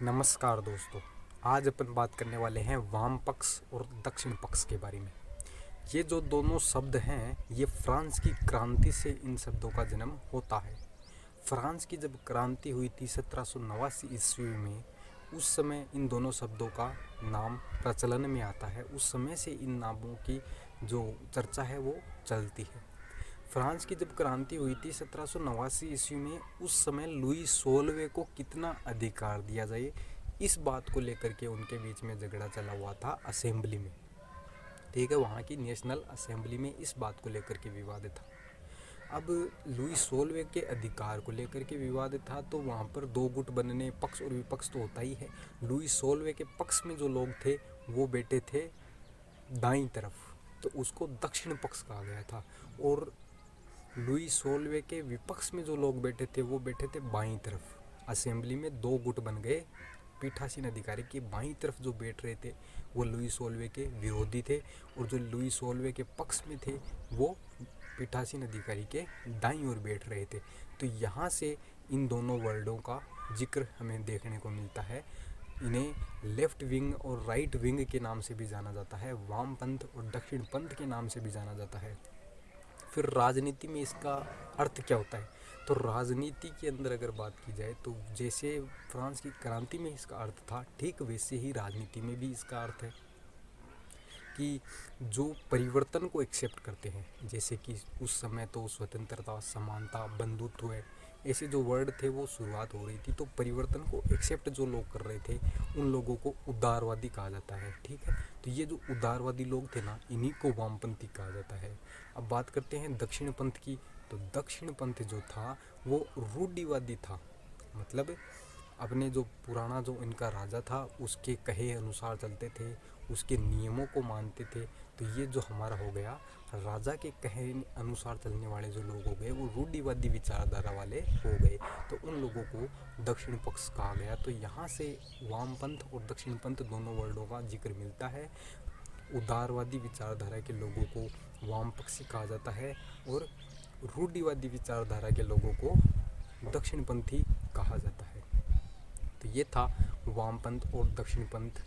नमस्कार दोस्तों। आज अपन बात करने वाले हैं वाम पक्ष और दक्षिण पक्ष के बारे में। ये जो दोनों शब्द हैं ये फ्रांस की क्रांति से इन शब्दों का जन्म होता है। फ्रांस की जब क्रांति हुई थी 1789 ईस्वी में, उस समय इन दोनों शब्दों का नाम प्रचलन में आता है। उस समय से इन नामों की जो चर्चा है वो चलती है। फ्रांस की जब क्रांति हुई थी 1789 ईस्वी में, उस समय लुई 16वें को कितना अधिकार दिया जाए, इस बात को लेकर के उनके बीच में झगड़ा चला हुआ था असेंबली में। ठीक है, वहाँ की नेशनल असेंबली में इस बात को लेकर के विवाद था। अब लुई 16वें के अधिकार को लेकर के विवाद था, तो वहाँ पर दो गुट बनने, पक्ष और विपक्ष तो होता ही है। लुई 16वें के पक्ष में जो लोग थे वो बैठे थे दाईं तरफ, तो उसको दक्षिण पक्ष कहा गया था। और लुई 16वें के विपक्ष में जो लोग बैठे थे वो बैठे थे बाईं तरफ। असेंबली में दो गुट बन गए। पीठासीन अधिकारी के बाईं तरफ जो बैठ रहे थे वो लुई 16वें के विरोधी थे, और जो लुई 16वें के पक्ष में थे वो पीठासीन अधिकारी के दाईं ओर बैठ रहे थे। तो यहाँ से इन दोनों वर्ल्डों का जिक्र हमें देखने को मिलता है। इन्हें लेफ्ट विंग और राइट विंग के नाम से भी जाना जाता है, वामपंथ और दक्षिण पंथ के नाम से भी जाना जाता है। फिर राजनीति में इसका अर्थ क्या होता है, तो राजनीति के अंदर अगर बात की जाए तो जैसे फ्रांस की क्रांति में इसका अर्थ था, ठीक वैसे ही राजनीति में भी इसका अर्थ है कि जो परिवर्तन को एक्सेप्ट करते हैं। जैसे कि उस समय तो स्वतंत्रता, समानता, बंधुत्व है, ऐसे जो वर्ड थे वो शुरुआत हो रही थी। तो परिवर्तन को एक्सेप्ट जो लोग कर रहे थे उन लोगों को उदारवादी कहा जाता है। ठीक है, तो ये जो उदारवादी लोग थे ना, इन्हीं को वामपंथी कहा जाता है। अब बात करते हैं दक्षिण पंथ की। तो दक्षिण पंथ जो था वो रूढ़िवादी था, मतलब अपने जो पुराना जो इनका राजा था उसके कहे अनुसार चलते थे, उसके नियमों को मानते थे। तो ये जो हमारा हो गया, राजा के कहे अनुसार चलने वाले जो लोग हो गए वो रूढ़िवादी विचारधारा वाले हो गए, तो उन लोगों को दक्षिण पक्ष कहा गया। तो यहाँ से वामपंथ और दक्षिण पंथ दोनों वर्डों का जिक्र मिलता है। उदारवादी विचारधारा के लोगों को वामपक्षी कहा जाता है और रूढ़िवादी विचारधारा के लोगों को दक्षिणपंथी कहा जाता है। तो ये था वामपंथ और दक्षिणपंथ